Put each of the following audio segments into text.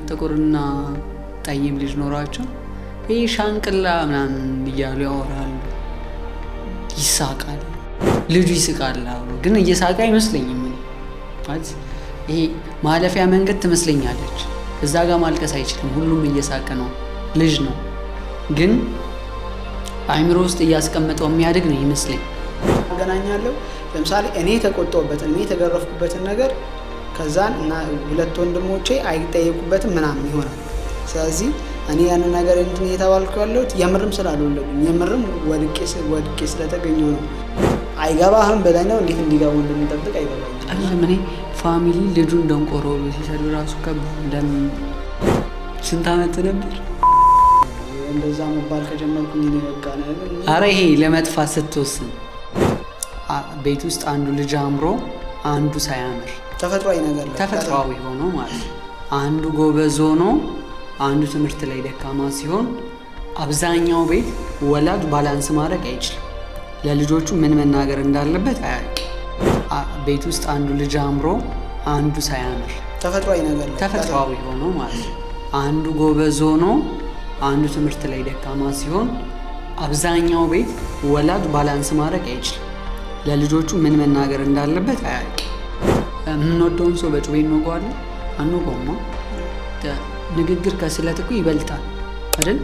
ጥቁርና ጠይም ልጅ ኖሯቸው ይሄ ሻንቅላ ምናምን እያሉ ያወራሉ፣ ይሳቃል። ልጁ ይስቃል ግን እየሳቀ አይመስለኝም። ማለት ይሄ ማለፊያ መንገድ ትመስለኛለች። እዛ ጋር ማልቀስ አይችልም። ሁሉም እየሳቀ ነው። ልጅ ነው ግን አይምሮ ውስጥ እያስቀመጠው የሚያድግ ነው ይመስለኝ። አገናኛለሁ። ለምሳሌ እኔ የተቆጣሁበትን እኔ የተገረፍኩበትን ነገር ከዛን እና ሁለት ወንድሞቼ አይጠየቁበትም ምናምን ይሆናል። ስለዚህ እኔ ያንን ነገር እንትን እየተባልኩ ያለሁት የምርም ስላልወለዱኝ የምርም ወድቄ ስለተገኘው ነው። አይገባህም ብለህ ነው እንዴት እንዲገቡ እንደምንጠብቅ አይገባኝም። እኔ ፋሚሊ ልጁን ደንቆሮ ሲሰዱ ራሱ እንደም ስንት ዓመት ነበር እንደዛ መባል ከጀመርኩኝ እኔ በቃ ነው። አረ ይሄ ለመጥፋት ስትወስን ቤት ውስጥ አንዱ ልጅ አምሮ አንዱ ሳያምር ተፈጥሯዊ ሆኖ ማለት ነው። አንዱ ጎበዝ ሆኖ አንዱ ትምህርት ላይ ደካማ ሲሆን አብዛኛው ቤት ወላጅ ባላንስ ማድረግ አይችልም። ለልጆቹ ምን መናገር እንዳለበት አያውቅም። ቤት ውስጥ አንዱ ልጅ አምሮ አንዱ ሳያምር ተፈጥሯዊ ሆኖ ማለት ነው። አንዱ ጎበዝ ሆኖ አንዱ ትምህርት ላይ ደካማ ሲሆን አብዛኛው ቤት ወላጅ ባላንስ ማድረግ አይችልም። ለልጆቹ ምን መናገር እንዳለበት አያውቅም። የምንወደውን ሰው በጩቤ እንወጋዋለን አንወጋውማ። ንግግር ከስለት እኮ ይበልጣል አይደል?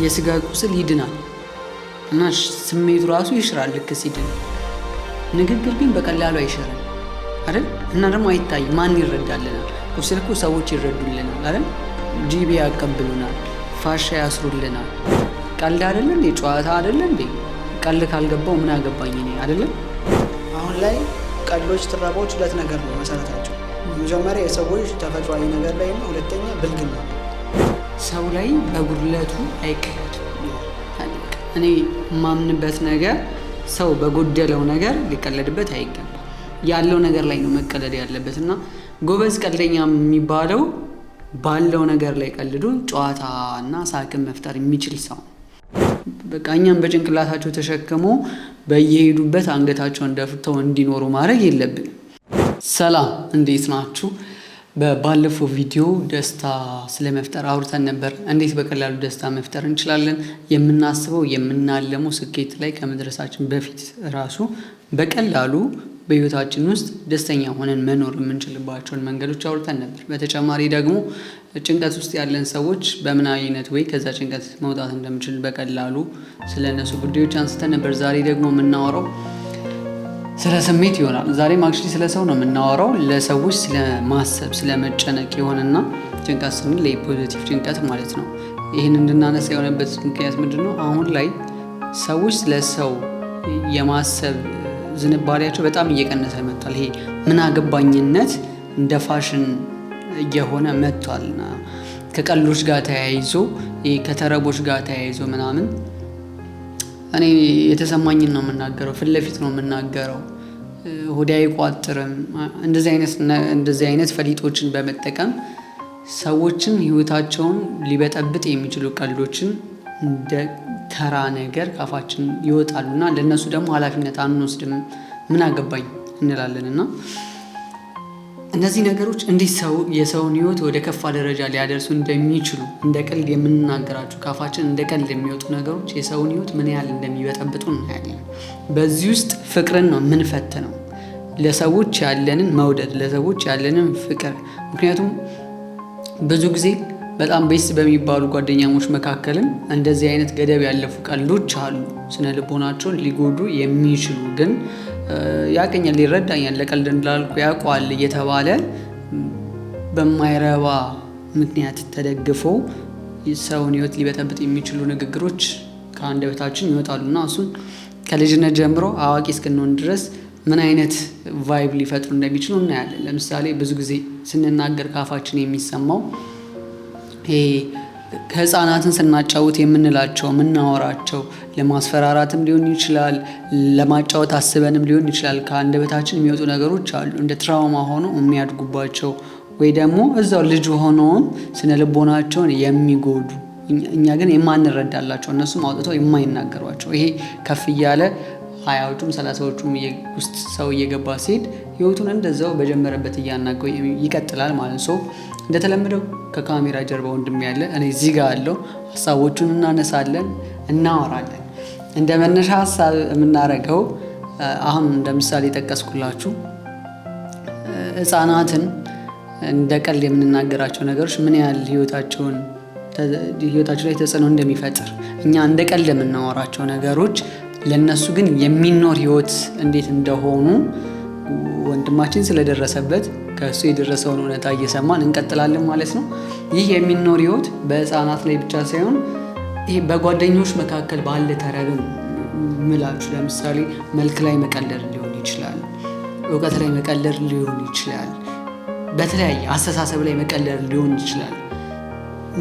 የስጋ ቁስል ይድናል እና ስሜቱ ራሱ ይሽራል ልክ ሲድን። ንግግር ግን በቀላሉ አይሽርም አይደል? እና ደግሞ አይታይም። ማን ይረዳልናል? ቁስል እኮ ሰዎች ይረዱልናል አይደል? ጂቢ ያቀብሉናል፣ ፋሻ ያስሩልናል። ቀልድ አይደለ እንዴ? ጨዋታ አይደለ እንዴ? ቀልድ ካልገባው ምን አገባኝ እኔ አይደለም። አሁን ላይ ቀልዶች፣ ትረባዎች ሁለት ነገር ነው መሰረታቸው። መጀመሪያ የሰዎች ተፈጥሯዊ ነገር ላይ ነው፣ ሁለተኛ ብልግና። ሰው ላይ በጉድለቱ አይቀለድም። እኔ የማምንበት ነገር ሰው በጎደለው ነገር ሊቀለድበት አይገባም። ያለው ነገር ላይ ነው መቀለድ ያለበት እና ጎበዝ ቀልደኛ የሚባለው ባለው ነገር ላይ ቀልዶ ጨዋታ እና ሳቅን መፍጠር የሚችል ሰው። በቃ እኛም በጭንቅላታቸው ተሸክሞ በየሄዱበት አንገታቸውን ደፍተው እንዲኖሩ ማድረግ የለብንም። ሰላም፣ እንዴት ናችሁ? ባለፈው ቪዲዮ ደስታ ስለመፍጠር አውርተን ነበር። እንዴት በቀላሉ ደስታ መፍጠር እንችላለን? የምናስበው የምናለመው ስኬት ላይ ከመድረሳችን በፊት ራሱ በቀላሉ በህይወታችን ውስጥ ደስተኛ ሆነን መኖር የምንችልባቸውን መንገዶች አውርተን ነበር። በተጨማሪ ደግሞ ጭንቀት ውስጥ ያለን ሰዎች በምን አይነት ወይ ከዛ ጭንቀት መውጣት እንደምንችል በቀላሉ ስለነሱ ጉዳዮች አንስተን ነበር። ዛሬ ደግሞ የምናወራው ስለ ስሜት ይሆናል። ዛሬም አክቹዋሊ ስለ ሰው ነው የምናወራው። ለሰዎች ስለማሰብ ስለመጨነቅ ይሆንና ጭንቀት ስንል የፖዚቲቭ ጭንቀት ማለት ነው። ይህን እንድናነሳ የሆነበት ምክንያት ምንድን ነው? አሁን ላይ ሰዎች ስለ ሰው የማሰብ ዝንባሌያቸው በጣም እየቀነሰ መጥቷል። ይሄ ምን አገባኝነት እንደ ፋሽን እየሆነ መጥቷልና ከቀሎች ጋር ተያይዞ ከተረቦች ጋር ተያይዞ ምናምን እኔ የተሰማኝን ነው የምናገረው፣ ፊት ለፊት ነው የምናገረው። ሆዴ አይቋጥርም። እንደዚህ አይነት ፈሊጦችን በመጠቀም ሰዎችን ህይወታቸውን ሊበጠብጥ የሚችሉ ቀልዶችን እንደ ተራ ነገር ካፋችን ይወጣሉና ለነሱ ደግሞ ኃላፊነት አንወስድም። ምን አገባኝ እንላለን። እና እነዚህ ነገሮች እንዴት የሰውን ህይወት ወደ ከፋ ደረጃ ሊያደርሱ እንደሚችሉ እንደ ቀልድ የምንናገራቸው ካፋችን እንደ ቀልድ የሚወጡ ነገሮች የሰውን ህይወት ምን ያህል እንደሚበጠብጡ እናያለን። በዚህ ውስጥ ፍቅርን ነው የምንፈትነው፣ ለሰዎች ያለንን መውደድ፣ ለሰዎች ያለንን ፍቅር። ምክንያቱም ብዙ ጊዜ በጣም ቤስት በሚባሉ ጓደኛሞች መካከልም እንደዚህ አይነት ገደብ ያለፉ ቀልዶች አሉ፣ ስነ ልቦናቸውን ሊጎዱ የሚችሉ ግን ያቀኛል፣ ይረዳኛል፣ ለቀልድ እንዳልኩ ያውቀዋል እየተባለ በማይረባ ምክንያት ተደግፈው ሰውን ህይወት ሊበጠብጥ የሚችሉ ንግግሮች ከአንደበታችን ይወጣሉና እሱን ከልጅነት ጀምሮ አዋቂ እስክንሆን ድረስ ምን አይነት ቫይብ ሊፈጥሩ እንደሚችሉ እናያለን። ለምሳሌ ብዙ ጊዜ ስንናገር ካፋችን የሚሰማው ከህፃናትን ስናጫውት የምንላቸው የምናወራቸው ለማስፈራራትም ሊሆን ይችላል፣ ለማጫወት አስበንም ሊሆን ይችላል። ከአንደበታችን የሚወጡ ነገሮች አሉ እንደ ትራውማ ሆኖ የሚያድጉባቸው ወይ ደግሞ እዛው ልጅ ሆነውም ስነ ልቦናቸውን የሚጎዱ እኛ ግን የማንረዳላቸው እነሱም አውጥተው የማይናገሯቸው። ይሄ ከፍ እያለ 20ዎቹም 30ዎቹም ውስጥ ሰው እየገባ ሲሄድ ህይወቱን እንደዛው በጀመረበት እያናገው ይቀጥላል ማለት ነው። እንደተለመደው ከካሜራ ጀርባ ወንድም ያለ እኔ እዚህ ጋር አለው። ሀሳቦቹን እናነሳለን፣ እናወራለን። እንደ መነሻ ሀሳብ የምናደርገው አሁን እንደ ምሳሌ ጠቀስኩላችሁ ህፃናትን እንደ ቀልድ የምንናገራቸው ነገሮች ምን ያህል ህይወታቸው ላይ ተጽዕኖ እንደሚፈጥር እኛ እንደ ቀልድ የምናወራቸው ነገሮች ለነሱ ግን የሚኖር ህይወት እንዴት እንደሆኑ ወንድማችን ስለደረሰበት ከእሱ የደረሰውን እውነታ እየሰማን እንቀጥላለን ማለት ነው። ይህ የሚኖር ህይወት በህፃናት ላይ ብቻ ሳይሆን ይህ በጓደኞች መካከል ባለ ተረብም ምላችሁ ለምሳሌ መልክ ላይ መቀለር ሊሆን ይችላል፣ እውቀት ላይ መቀለር ሊሆን ይችላል፣ በተለያየ አስተሳሰብ ላይ መቀለር ሊሆን ይችላል።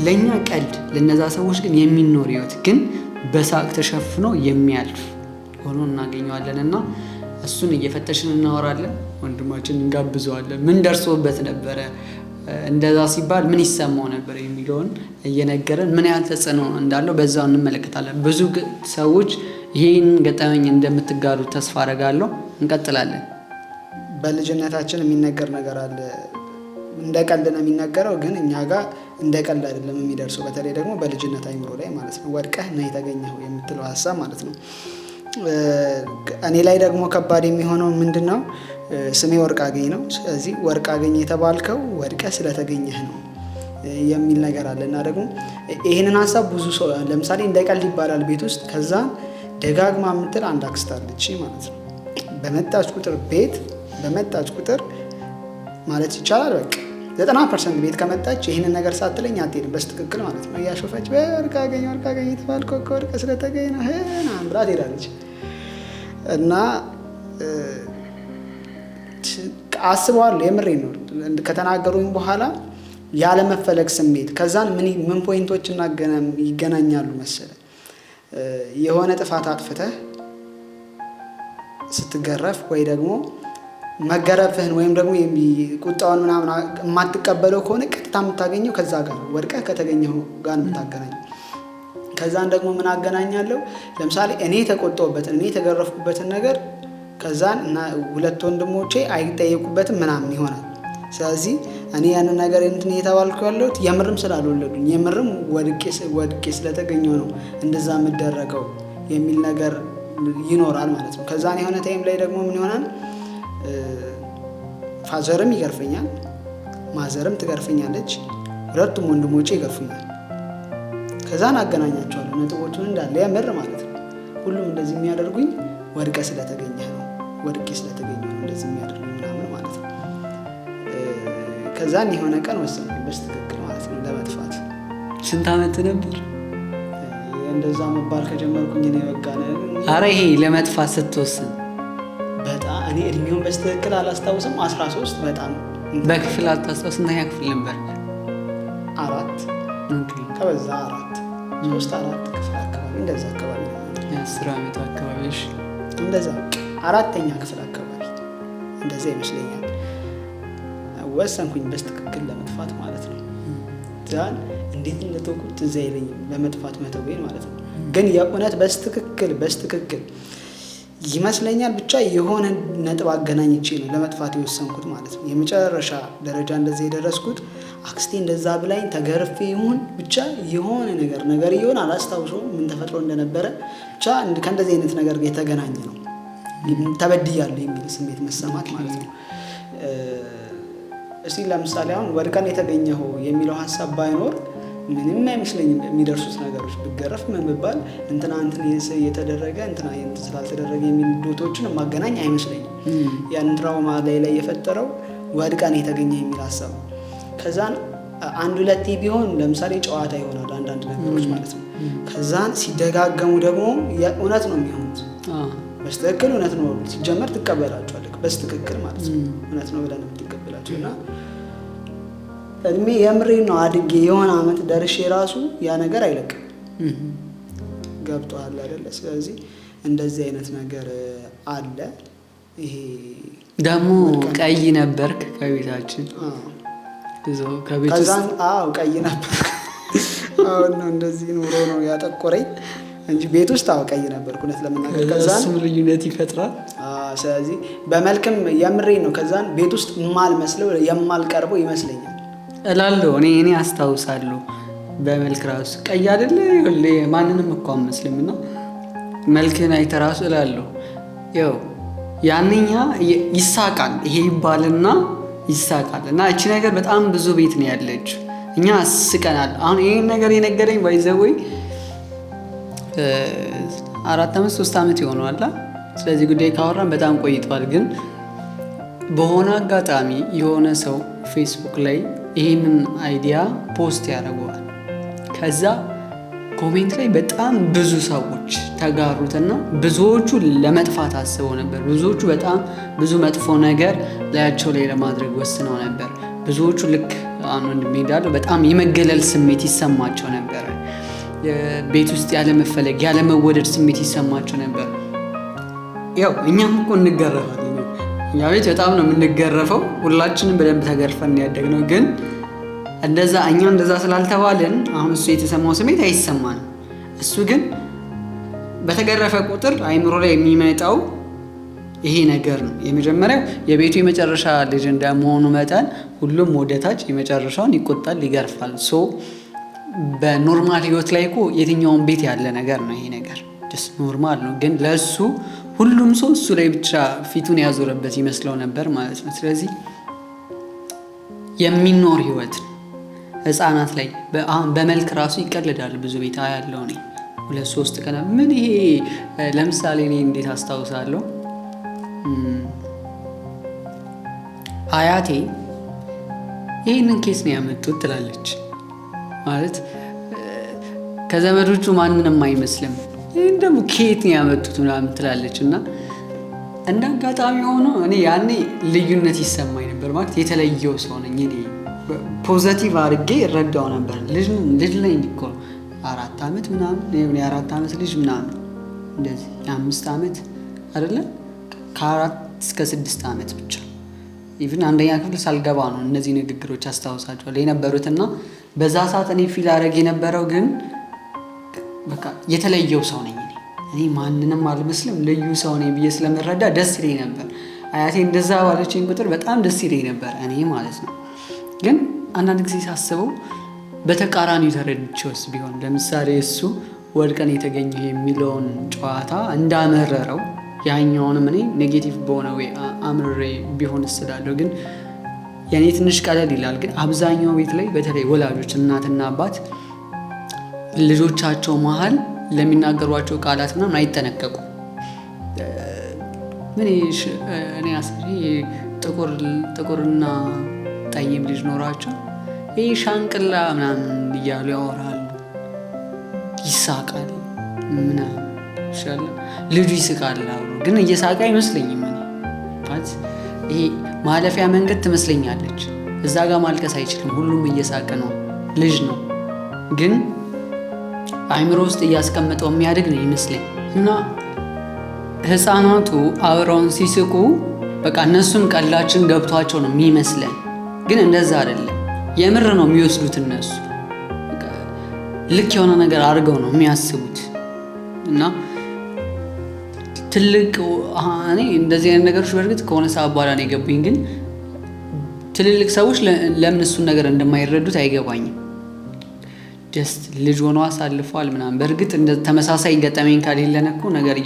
ለእኛ ቀልድ፣ ለነዛ ሰዎች ግን የሚኖር ህይወት ግን በሳቅ ተሸፍኖ የሚያልፍ ሆኖ እናገኘዋለን እና እሱን እየፈተሽን እናወራለን። ወንድማችን እንጋብዘዋለን። ምን ደርሶበት ነበረ፣ እንደዛ ሲባል ምን ይሰማው ነበር የሚለውን እየነገረን ምን ያህል ተጽዕኖ እንዳለው በዛው እንመለከታለን። ብዙ ሰዎች ይህን ገጠመኝ እንደምትጋሩ ተስፋ አደርጋለሁ። እንቀጥላለን። በልጅነታችን የሚነገር ነገር አለ። እንደ ቀልድ ነው የሚነገረው፣ ግን እኛ ጋር እንደ ቀልድ አይደለም የሚደርሰው። በተለይ ደግሞ በልጅነት አይምሮ ላይ ማለት ነው። ወድቀህ ነው የተገኘው የምትለው ሀሳብ ማለት ነው። እኔ ላይ ደግሞ ከባድ የሚሆነው ምንድን ነው? ስሜ ወርቅ አገኝ ነው። ስለዚህ ወርቅ አገኝ የተባልከው ወድቀህ ስለተገኘህ ነው የሚል ነገር አለ እና ደግሞ ይህንን ሀሳብ ብዙ ሰው ለምሳሌ እንደ ቀልድ ይባላል ቤት ውስጥ። ከዛ ደጋግማ የምትል አንድ አክስት አለች ማለት ነው። በመጣች ቁጥር ቤት በመጣች ቁጥር ማለት ይቻላል በቃ 90% ቤት ከመጣች ይህንን ነገር ሳትለኝ አትሄድም በስትክክል ማለት ነው። እያሾፈች ወርቅ አገኝ የተባልከው ወርቅ ስለተገኘ ነው ብላ ትሄዳለች እና አስበዋለሁ። የምሬ ነው። ከተናገሩኝ በኋላ ያለመፈለግ ስሜት ከዛን ምን ፖይንቶች ይገናኛሉ መሰለ። የሆነ ጥፋት አጥፍተህ ስትገረፍ ወይ ደግሞ መገረፍህን ወይም ደግሞ ቁጣውን ምናምን የማትቀበለው ከሆነ ቀጥታ የምታገኘው ከዛ ጋር ወድቀህ ከተገኘው ጋር የምታገናኘው። ከዛን ደግሞ ምን አገናኛለሁ? ለምሳሌ እኔ የተቆጣሁበትን እኔ የተገረፍኩበትን ነገር ከዛን እና ሁለት ወንድሞቼ አይጠየቁበትም ምናምን ይሆናል። ስለዚህ እኔ ያንን ነገር እንትን እየተባልኩ ያለሁት የምርም ስላልወለዱኝ የምርም ወድቄ ስለተገኘው ነው እንደዛ የምደረገው የሚል ነገር ይኖራል ማለት ነው። ከዛን የሆነ ታይም ላይ ደግሞ ምን ይሆናል? ፋዘርም ይገርፈኛል፣ ማዘርም ትገርፈኛለች፣ ሁለቱም ወንድሞቼ ይገርፉኛል። ከዛን አገናኛቸዋለሁ ነጥቦቹን እንዳለ የምር ማለት ነው። ሁሉም እንደዚህ የሚያደርጉኝ ወድቄ ስለተገኘህ ነው እንደዚህ የሚያደርጉኝ ምናምን ማለት ነው። ከዛን የሆነ ቀን ወሰንኩኝ በስትክክል ማለት ነው ለመጥፋት። ስንት ዓመት ነበር እንደዛ መባል ከጀመርኩኝ ነው በቃ ነው። አረ ይሄ ለመጥፋት ስትወስን በጣም እኔ እድሜውን በስትክክል አላስታውስም። 13 በጣም በክፍል አታስታውስ? እና ያ ክፍል ነበር 4 ከበዛ 4 3 4 ክፍል አካባቢ እንደዛ አካባቢ ነው። 10 ዓመት አካባቢ እሺ፣ እንደዛ 4ኛ ክፍል አካባቢ እንደዛ ይመስለኛል። ወሰንኩኝ በስትክክል ለመጥፋት ማለት ነው። ዛን እንዴት እንደተውኩት ትዝ አይለኝም ለመጥፋት መተው ማለት ነው። ግን የእውነት በስትክክል ይመስለኛል ብቻ የሆነ ነጥብ አገናኝቼ ነው ለመጥፋት የወሰንኩት ማለት ነው። የመጨረሻ ደረጃ እንደዚህ የደረስኩት አክስቴ እንደዛ ብላኝ ተገርፌ ይሁን ብቻ የሆነ ነገር ይሁን አላስታውሰውም ምን ተፈጥሮ እንደነበረ ብቻ ከእንደዚህ አይነት ነገር ጋር የተገናኘ ነው። ተበድያለሁ የሚል ስሜት መሰማት ማለት ነው። እስቲ ለምሳሌ አሁን ወድቀን የተገኘው የሚለው ሀሳብ ባይኖር ምንም አይመስለኝም። የሚደርሱት ነገሮች ብገረፍ ምን ብባል እንትና የተደረገ እንትና ስላልተደረገ የሚል ዶቶችን ማገናኝ አይመስለኝም። ያን ትራውማ ላይ የፈጠረው ወድቀን የተገኘ የሚል ሀሳብ። ከዛን አንድ ሁለቴ ቢሆን ለምሳሌ ጨዋታ ይሆናል አንዳንድ ነገሮች ማለት ነው። ከዛን ሲደጋገሙ ደግሞ እውነት ነው የሚሆኑት። በስትክክል እውነት ነው ሲጀመር ትቀበላቸዋለህ በስትክክል ማለት ነው። እውነት ነው ብለህ ነው የምትቀበላቸው እና እድሜ የምሬን ነው አድጌ የሆነ አመት ደርሼ ራሱ ያ ነገር አይለቅም። ገብቶሃል አይደለ? ስለዚህ እንደዚህ አይነት ነገር አለ። ይሄ ደግሞ ቀይ ነበርክ ከቤታችን ከዛን ቀይ ነበርክ። አሁን ነው እንደዚህ ኑሮ ነው ያጠቆረኝ እንጂ ቤት ውስጥ ቀይ ነበርኩ እውነት ለመናገር። ከዛን እሱም ልዩነት ይፈጥራል። ስለዚህ በመልክም የምሬን ነው። ከዛን ቤት ውስጥ የማልመስለው የማልቀርበው ይመስለኛል። እላለሁ እኔ አስታውሳለሁ። በመልክ ራሱ ቀይ አይደለ ሁሌ ማንንም እኮ አመስልም እና መልክን አይተህ ራሱ እላለሁ ያው ያንኛ ይሳቃል ይሄ ይባልና ይሳቃል እና እቺ ነገር በጣም ብዙ ቤት ነው ያለች። እኛ አስቀናል። አሁን ይሄን ነገር የነገረኝ ባይዘወይ 4 ዓመት 3 ዓመት ይሆነዋል። ስለዚህ ጉዳይ ካወራን በጣም ቆይቷል። ግን በሆነ አጋጣሚ የሆነ ሰው ፌስቡክ ላይ ይሄንን አይዲያ ፖስት ያደርገዋል። ከዛ ኮሜንት ላይ በጣም ብዙ ሰዎች ተጋሩትና ብዙዎቹ ለመጥፋት አስበው ነበር። ብዙዎቹ በጣም ብዙ መጥፎ ነገር ላያቸው ላይ ለማድረግ ወስነው ነበር። ብዙዎቹ ልክ አሁን እንደሚዳለው በጣም የመገለል ስሜት ይሰማቸው ነበር። ቤት ውስጥ ያለ መፈለግ ያለ መወደድ ስሜት ይሰማቸው ነበር። ያው እኛም እኮ እንገረፋለን። እኛ ቤት በጣም ነው የምንገረፈው። ሁላችንም በደንብ ተገርፈን ያደግነው ግን እኛ እንደዛ ስላልተባልን አሁን እሱ የተሰማው ስሜት አይሰማንም። እሱ ግን በተገረፈ ቁጥር አይምሮ ላይ የሚመጣው ይሄ ነገር ነው። የመጀመሪያው የቤቱ የመጨረሻ ልጅ እንደመሆኑ መጠን ሁሉም ወደታች የመጨረሻውን ይቆጣል፣ ይገርፋል። በኖርማል ህይወት ላይ እኮ የትኛውን ቤት ያለ ነገር ነው ይሄ ነገር ጀስት ኖርማል ነው። ግን ለሱ ሁሉም ሰው እሱ ላይ ብቻ ፊቱን ያዞረበት ይመስለው ነበር ማለት ነው። ስለዚህ የሚኖር ህይወት ህፃናት ላይ አሁን በመልክ ራሱ ይቀልዳል። ብዙ ቤት ያለው እኔ 2-3 ቀን ምን ይሄ ለምሳሌ እኔ እንዴት አስታውሳለሁ አያቴ ይህንን ኬስ ነው ያመጡት ትላለች ማለት ከዘመዶቹ ማንንም አይመስልም። ይህን ደግሞ ኬት ነው ያመጡት ምናምን ትላለች እና እንደ አጋጣሚ ሆኖ እኔ ያኔ ልዩነት ይሰማኝ ነበር ማለት የተለየው ሰው ነኝ እኔ ፖዘቲቭ አድርጌ እረዳው ነበር። ልጅ ላይ እኮ 4 ዓመት ምናምን የ4 ዓመት ልጅ ምናምን እንደዚህ 5 ዓመት አይደለ ከ4 እስከ 6 ዓመት ብቻ ኢቭን አንደኛ ክፍል ሳልገባ ነው እነዚህ ንግግሮች አስታውሳቸዋለሁ የነበሩትና በዛ ሰዓት እኔ ፊል አደረግ የነበረው ግን በቃ የተለየው ሰው ነኝ እኔ ማንንም አልመስልም ልዩ ሰው ነኝ ብዬ ስለምረዳ ደስ ይለኝ ነበር። አያቴ እንደዛ ባለችኝ ቁጥር በጣም ደስ ይለኝ ነበር እኔ ማለት ነው። ግን አንዳንድ ጊዜ ሳስበው በተቃራኒው ተረድቼውስ ቢሆን ለምሳሌ እሱ ወድቀን የተገኘ የሚለውን ጨዋታ እንዳመረረው ያኛውንም እኔ ኔጌቲቭ በሆነ ወይ አምርሬ ቢሆን እስላለሁ። ግን የኔ ትንሽ ቀለል ይላል። ግን አብዛኛው ቤት ላይ በተለይ ወላጆች እናትና አባት ልጆቻቸው መሀል ለሚናገሯቸው ቃላት ምናምን አይጠነቀቁም። እኔ አስሬ ጥቁርና ጠይም ልጅ ኖራቸው ይህ ሻንቅላ ምናምን እያሉ ያወራሉ። ይሳቃል ምናምን ይሻላል ልጁ ይስቃል አብሮ ግን እየሳቀ አይመስለኝም። ማለት ይሄ ማለፊያ መንገድ ትመስለኛለች። እዛ ጋር ማልቀስ አይችልም። ሁሉም እየሳቀ ነው። ልጅ ነው ግን አይምሮ ውስጥ እያስቀመጠው የሚያድግ ነው ይመስለኝ እና ህፃናቱ አብረውን ሲስቁ በቃ እነሱም ቀላችን ገብቷቸው ነው የሚመስለን። ግን እንደዛ አይደለም። የምር ነው የሚወስዱት እነሱ ልክ የሆነ ነገር አድርገው ነው የሚያስቡት እና ትልቅ እኔ እንደዚህ አይነት ነገሮች በእርግጥ ከሆነ ሰዓት በኋላ ነው የገቡኝ። ግን ትልልቅ ሰዎች ለምን እሱን ነገር እንደማይረዱት አይገባኝም። ጀስት ልጅ ሆኖ አሳልፏል ምናምን። በእርግጥ እንደ ተመሳሳይ ገጠመኝ ካሌለን እኮ ነገር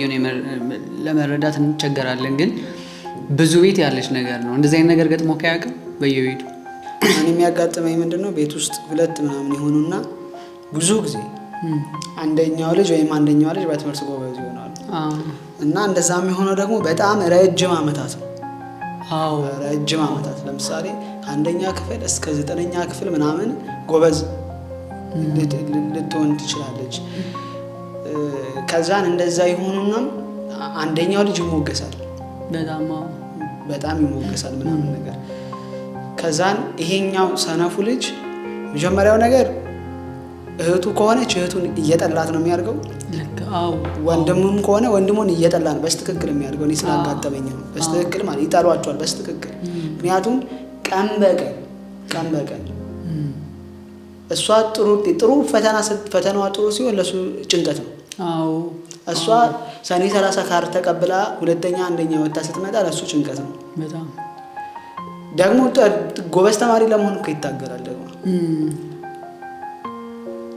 ለመረዳት እንቸገራለን። ግን ብዙ ቤት ያለች ነገር ነው። እንደዚህ አይነት ነገር ገጥሞ ካያውቅም በየቤቱ እኔ የሚያጋጥመኝ ምንድነው ቤት ውስጥ 2 ምናምን የሆኑና ብዙ ጊዜ አንደኛው ልጅ በትምህርት ጎበዝ ይሆናል እና እንደዛ የሚሆነው ደግሞ በጣም ረጅም ዓመታት ነው። ረጅም ዓመታት ለምሳሌ ከአንደኛ ክፍል እስከ 9ኛ ክፍል ምናምን ጎበዝ ልትሆን ትችላለች። ከዛን እንደዛ ይሆኑና አንደኛው ልጅ ይሞገሳል፣ በጣም ይሞገሳል ምናምን ነገር። ከዛን ይሄኛው ሰነፉ ልጅ መጀመሪያው ነገር እህቱ ከሆነች እህቱን እየጠላት ነው የሚያደርገው። ወንድሙም ከሆነ ወንድሙን እየጠላ ነው በስትክክል የሚያደርገው። እኔ ስላጋጠመኝ ነው በስትክክል ማለት ይጠሏቸዋል በስትክክል። ምክንያቱም ቀን በቀን እሷ ጥሩ ፈተናዋ ጥሩ ሲሆን ለሱ ጭንቀት ነው። እሷ ሰኔ 30 ካር ተቀብላ ሁለተኛ አንደኛ ወጣ ስትመጣ ለሱ ጭንቀት ነው። ደግሞ ጎበዝ ተማሪ ለመሆን እኮ ይታገላል ደግሞ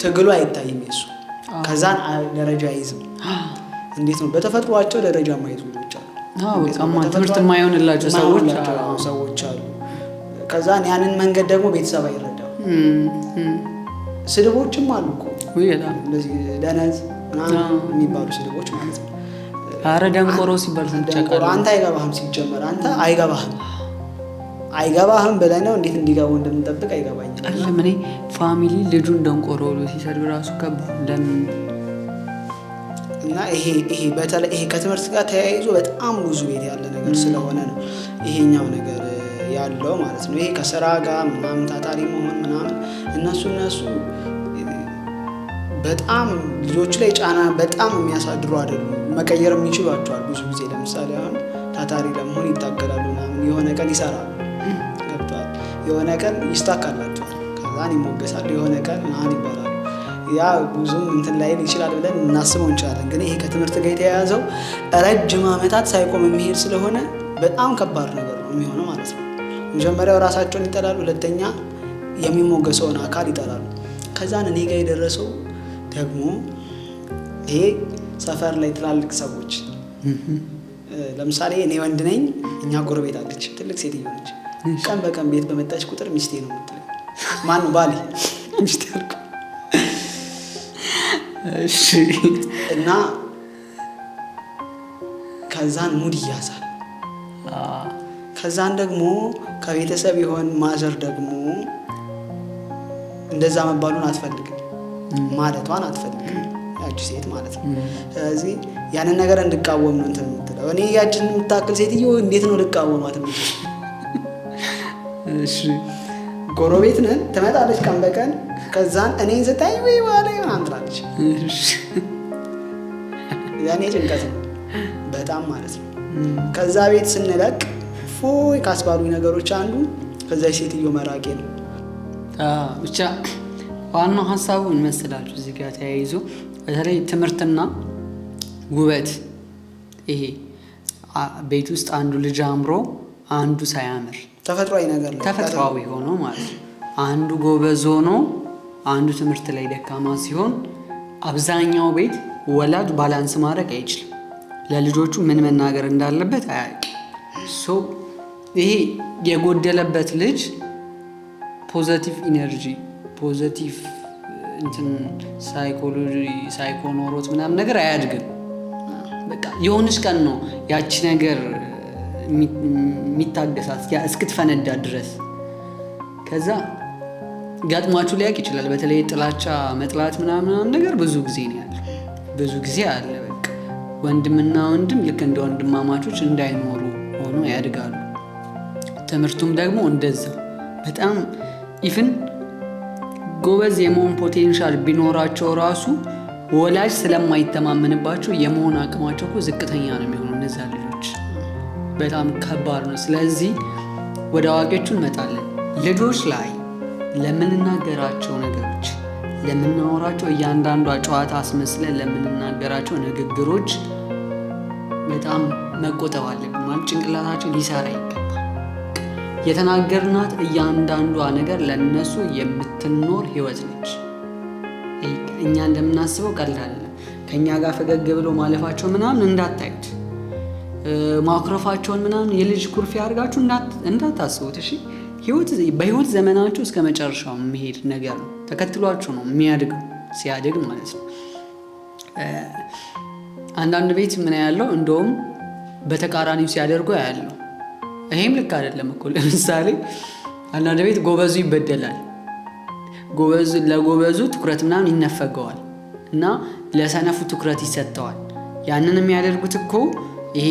ትግሉ አይታይም የሱ። ከዛን ደረጃ አይዝም። እንዴት ነው በተፈጥሯቸው ደረጃ የማይዙ ልጆች አሉ። ትምህርት የማይሆንላቸው ሰዎች አሉ። ከዛን ያንን መንገድ ደግሞ ቤተሰብ አይረዳም። ስድቦችም አሉ እኮ እንደዚህ ደነዝ የሚባሉ ስድቦች ማለት ነው። አረ ደንቆሮ ሲባል ደንቆሮ አንተ አይገባህም፣ ሲጀመር አንተ አይገባህም ብለህ ነው እንዴት እንዲገባው እንደምንጠብቅ አይገባኝም። አይደለም እኔ ፋሚሊ ልጁን ደንቆሮ ብሎ ሲሰድብ ራሱ ከባድ ለምን እና ይሄ በተለይ ይሄ ከትምህርት ጋር ተያይዞ በጣም ብዙ ቤት ያለ ነገር ስለሆነ ነው ይሄኛው ነገር ያለው ማለት ነው። ይሄ ከስራ ጋር ምናምን ታታሪ መሆን ምናምን እነሱ በጣም ልጆቹ ላይ ጫና በጣም የሚያሳድሩ አይደሉም። መቀየር የሚችሏቸዋል ብዙ ጊዜ። ለምሳሌ አሁን ታታሪ ለመሆን ይታገላሉ ምናምን፣ የሆነ ቀን ይሰራሉ፣ ገብቷል፣ የሆነ ቀን ይስታካላቸዋል፣ ከዛን ይሞገሳሉ፣ የሆነ ቀን ምናምን ይባላሉ። ያ ብዙም እንትን ላይል ይችላል ብለን እናስበው እንችላለን። ግን ይሄ ከትምህርት ጋር የተያያዘው ረጅም ዓመታት ሳይቆም የሚሄድ ስለሆነ በጣም ከባድ ነገር ነው የሚሆነው ማለት ነው። መጀመሪያው ራሳቸውን ይጠላሉ፣ ሁለተኛ የሚሞገሰውን አካል ይጠላሉ። ከዛን እኔ ጋር የደረሰው ደግሞ ይሄ ሰፈር ላይ ትላልቅ ሰዎች ለምሳሌ እኔ ወንድ ነኝ፣ እኛ ጎረቤት አለች ትልቅ ሴትዮ ነች። ቀን በቀን ቤት በመጣች ቁጥር ሚስቴ ነው የምትለኝ። ማነው ባሌ ሚስቴ አልኩ። እሺ እና ከዛን ሙድ ይያዛል። ከዛን ደግሞ ከቤተሰብ የሆን ማዘር ደግሞ እንደዛ መባሉን አትፈልግም፣ ማለቷን አትፈልግም፣ ያቺ ሴት ማለት ነው። ስለዚህ ያንን ነገር እንድቃወም ነው እንትን የምትለው። እኔ ያችን የምታክል ሴትዮ እንዴት ነው ልቃወማት የምችል? እሺ ጎረቤት ነን፣ ትመጣለች ቀን በቀን። ከዛን እኔን ስታይ ወይ ዋላ ምናምን ትላለች። ያኔ ጭንቀት ነው በጣም ማለት ነው። ከዛ ቤት ስንለቅ ፎይ ካስባሉኝ ነገሮች አንዱ ከዛ ሴትዮ መራቄ ነው። ብቻ ዋናው ሀሳቡ እንመስላችሁ እዚህ ጋር ተያይዞ በተለይ ትምህርትና ውበት፣ ይሄ ቤት ውስጥ አንዱ ልጅ አምሮ አንዱ ሳያምር ተፈጥሯዊ ነገር ነው። ተፈጥሯዊ ሆኖ ማለት ነው። አንዱ ጎበዝ ሆኖ አንዱ ትምህርት ላይ ደካማ ሲሆን አብዛኛው ቤት ወላጅ ባላንስ ማድረግ አይችልም። ለልጆቹ ምን መናገር እንዳለበት አያውቅም። ይሄ የጎደለበት ልጅ ፖዘቲቭ ኢነርጂ ፖዘቲቭ እንትን ሳይኮኖሮት ምናምን ነገር አያድግም። በቃ የሆነች ቀን ነው ያቺ ነገር የሚታገሳት እስክትፈነዳ ድረስ። ከዛ ገጥሟችሁ ሊያውቅ ይችላል። በተለይ ጥላቻ መጥላት ምናምን ነገር ብዙ ጊዜ ነው ያለው፣ ብዙ ጊዜ አለ። በቃ ወንድምና ወንድም ልክ እንደ ወንድማማቾች እንዳይኖሩ ሆኖ ያድጋሉ። ትምህርቱም ደግሞ እንደዛ በጣም ኢቭን ጎበዝ የመሆን ፖቴንሻል ቢኖራቸው ራሱ ወላጅ ስለማይተማመንባቸው የመሆን አቅማቸው እኮ ዝቅተኛ ነው የሚሆነው። እነዛ ልጆች በጣም ከባድ ነው። ስለዚህ ወደ አዋቂዎቹ እንመጣለን። ልጆች ላይ ለምንናገራቸው ነገሮች፣ ለምናወራቸው እያንዳንዷ ጨዋታ አስመስለን ለምንናገራቸው ንግግሮች በጣም መቆጠብ አለብን። ማለት ጭንቅላታቸው ሊሰራ ይገባል። የተናገርናት እያንዳንዷ ነገር ለነሱ የምትኖር ህይወት ነች። እኛ እንደምናስበው ቀላል ከኛ ጋር ፈገግ ብሎ ማለፋቸው ምናምን እንዳታዩት፣ ማኩረፋቸውን ምናምን የልጅ ኩርፊያ አድርጋችሁ እንዳታስቡት። እሺ በህይወት ዘመናችሁ እስከ መጨረሻው የሚሄድ ነገር ነው። ተከትሏችሁ ነው የሚያድገው፣ ሲያድግ ማለት ነው። አንዳንድ ቤት ምን ያለው እንደውም በተቃራኒው ሲያደርጉ ያለው ይሄም ልክ አይደለም እኮ። ለምሳሌ አንዳንድ ቤት ጎበዙ ይበደላል፣ ለጎበዙ ትኩረት ምናምን ይነፈገዋል እና ለሰነፉ ትኩረት ይሰጠዋል። ያንን የሚያደርጉት እኮ ይሄ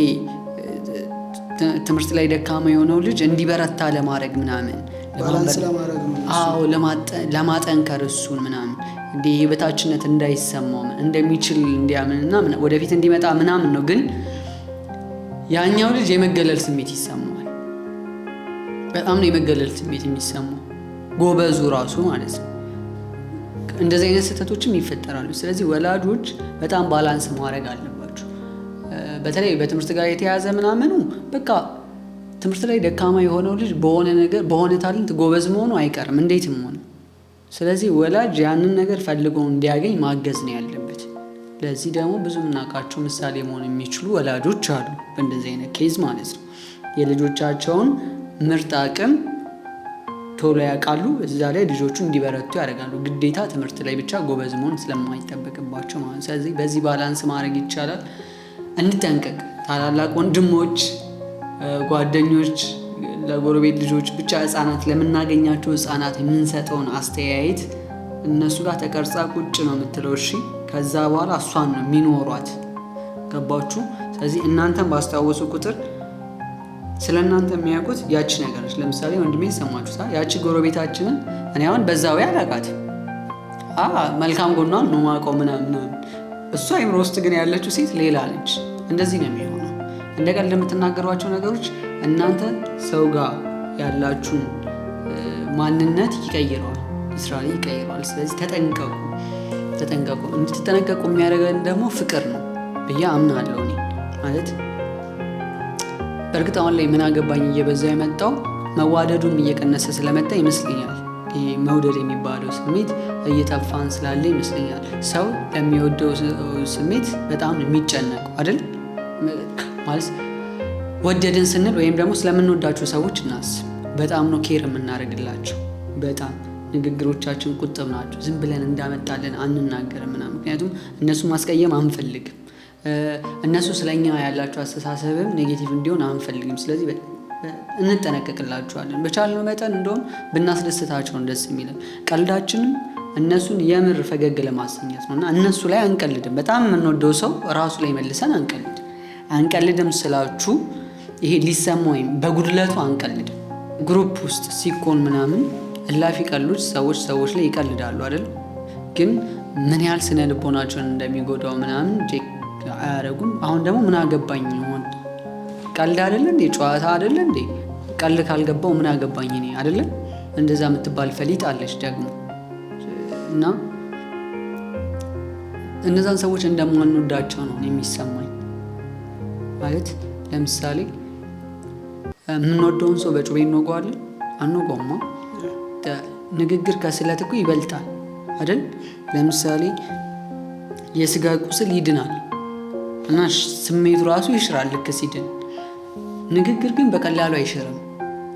ትምህርት ላይ ደካማ የሆነው ልጅ እንዲበረታ ለማድረግ ምናምን ለማጠንከር እሱን ምናምን እንዲህ የበታችነት እንዳይሰማው እንደሚችል እንዲያምንና ወደፊት እንዲመጣ ምናምን ነው። ግን ያኛው ልጅ የመገለል ስሜት ይሰማዋል። በጣም ነው የመገለል ስሜት የሚሰማው ጎበዙ ራሱ ማለት ነው። እንደዚህ አይነት ስህተቶችም ይፈጠራሉ። ስለዚህ ወላጆች በጣም ባላንስ ማድረግ አለባቸው። በተለይ በትምህርት ጋር የተያዘ ምናምኑ በቃ ትምህርት ላይ ደካማ የሆነው ልጅ በሆነ ነገር በሆነ ታለንት ጎበዝ መሆኑ አይቀርም። እንዴትም ሆነ ስለዚህ ወላጅ ያንን ነገር ፈልጎ እንዲያገኝ ማገዝ ነው ያለበት። ለዚህ ደግሞ ብዙ የምናውቃቸው ምሳሌ መሆን የሚችሉ ወላጆች አሉ በእንደዚህ አይነት ኬዝ ማለት ነው። የልጆቻቸውን ምርጥ አቅም ቶሎ ያውቃሉ፣ እዛ ላይ ልጆቹ እንዲበረቱ ያደርጋሉ። ግዴታ ትምህርት ላይ ብቻ ጎበዝ መሆን ስለማይጠበቅባቸው ማለት። ስለዚህ በዚህ ባላንስ ማድረግ ይቻላል። እንጠንቀቅ። ታላላቅ ወንድሞች፣ ጓደኞች፣ ለጎረቤት ልጆች ብቻ ህፃናት ለምናገኛቸው ህፃናት የምንሰጠውን አስተያየት እነሱ ጋር ተቀርጻ ቁጭ ነው የምትለው። እሺ ከዛ በኋላ እሷን ነው የሚኖሯት። ገባችሁ? ስለዚህ እናንተም ባስታወሱ ቁጥር ስለ እናንተ የሚያውቁት ያቺ ነገር ነች። ለምሳሌ ወንድሜ ሰማችሁታ፣ ያቺ ጎረቤታችንን እኔ አሁን በዛ ወይ አላውቃት መልካም ጎኗን ነው የማውቀው ምናምን። እሷ አይምሮ ውስጥ ግን ያለችው ሴት ሌላ ነች። እንደዚህ ነው የሚሆነው። እንደ ቀልድ የምትናገሯቸው ነገሮች እናንተ ሰው ጋር ያላችሁን ማንነት ይቀይረዋል፣ ስራሊ ይቀይረዋል። ስለዚህ ተጠንቀቁ። እንድትጠነቀቁ የሚያደርገን ደግሞ ፍቅር ነው ብዬ አምናለሁ እኔ ማለት። በእርግጥ አሁን ላይ ምን አገባኝ እየበዛ የመጣው መዋደዱም እየቀነሰ ስለመጣ ይመስለኛል። ይሄ መውደድ የሚባለው ስሜት እየጠፋን ስላለ ይመስለኛል። ሰው ለሚወደው ስሜት በጣም የሚጨነቀው አይደል ማለት። ወደድን ስንል ወይም ደግሞ ስለምንወዳቸው ሰዎች እናስብ። በጣም ነው ኬር የምናደርግላቸው። በጣም ንግግሮቻችን ቁጥብ ናቸው። ዝም ብለን እንዳመጣለን አንናገርም ምናምን። ምክንያቱም እነሱ ማስቀየም አንፈልግም። እነሱ ስለኛ ያላቸው አስተሳሰብም ኔጌቲቭ እንዲሆን አንፈልግም። ስለዚህ እንጠነቀቅላቸዋለን በቻልነው መጠን። እንደውም ብናስደስታቸውን ደስ የሚለን ቀልዳችንም እነሱን የምር ፈገግ ለማሰኘት ነው እና እነሱ ላይ አንቀልድም። በጣም የምንወደው ሰው ራሱ ላይ መልሰን አንቀልድም ስላችሁ ይሄ ሊሰማ ወይም በጉድለቱ አንቀልድም። ግሩፕ ውስጥ ሲኮን ምናምን እላፊ ቀልዶች ሰዎች ላይ ይቀልዳሉ አይደል? ግን ምን ያህል ስነ ልቦናቸውን እንደሚጎዳው ምናምን ቼክ አያደርጉም። አሁን ደግሞ ምን አገባኝ ይሆን? ቀልድ አይደለ እንዴ? ጨዋታ አይደለ እንዴ? ቀልድ ካልገባው ምን አገባኝ እኔ አይደለ? እንደዛ የምትባል ፈሊጥ አለች ደግሞ። እና እነዛን ሰዎች እንደማንወዳቸው ነው የሚሰማኝ ማለት። ለምሳሌ የምንወደውን ሰው በጩቤ እንወገዋለን? አንወገውማ። ንግግር ከስለት እኮ ይበልጣል አይደል? ለምሳሌ የስጋ ቁስል ይድናል እና ስሜቱ ራሱ ይሽራል ልክ ሲድን። ንግግር ግን በቀላሉ አይሽርም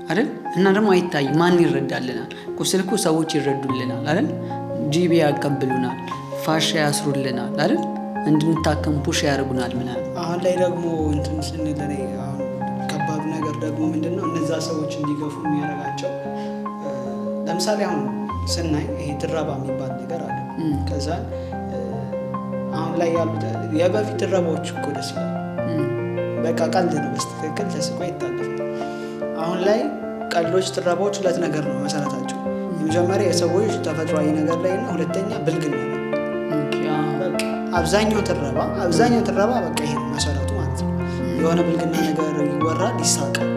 አይደል? እና ደግሞ አይታይ። ማን ይረዳልናል? ቁስል እኮ ሰዎች ይረዱልናል አይደል? ጂቢ ያቀብሉናል፣ ፋሻ ያስሩልናል አይደል? እንድንታከም ፑሽ ያደርጉናል ምናምን። አሁን ላይ ደግሞ እንትን ስንል አሁን ከባዱ ነገር ደግሞ ምንድነው እነዛ ሰዎች እንዲገፉ የሚያደርጋቸው። ለምሳሌ አሁን ስናይ ይሄ ትረባ የሚባል ነገር አለ። ከዛ አሁን ላይ ያሉት የበፊት ትረባዎች እኮ ደስ ይላል። በቃ ቀልድ ነው በስትክክል ተስቆ ይታለፋል። አሁን ላይ ቀልዶች፣ ትረባዎች ሁለት ነገር ነው መሰረታቸው። የመጀመሪያ የሰዎች ተፈጥሯዊ ነገር ላይ እና ሁለተኛ ብልግና ነው። አብዛኛው ትረባ በቃ ይሄ መሰረቱ ማለት ነው። የሆነ ብልግና ነገር ይወራል፣ ይሳቃል።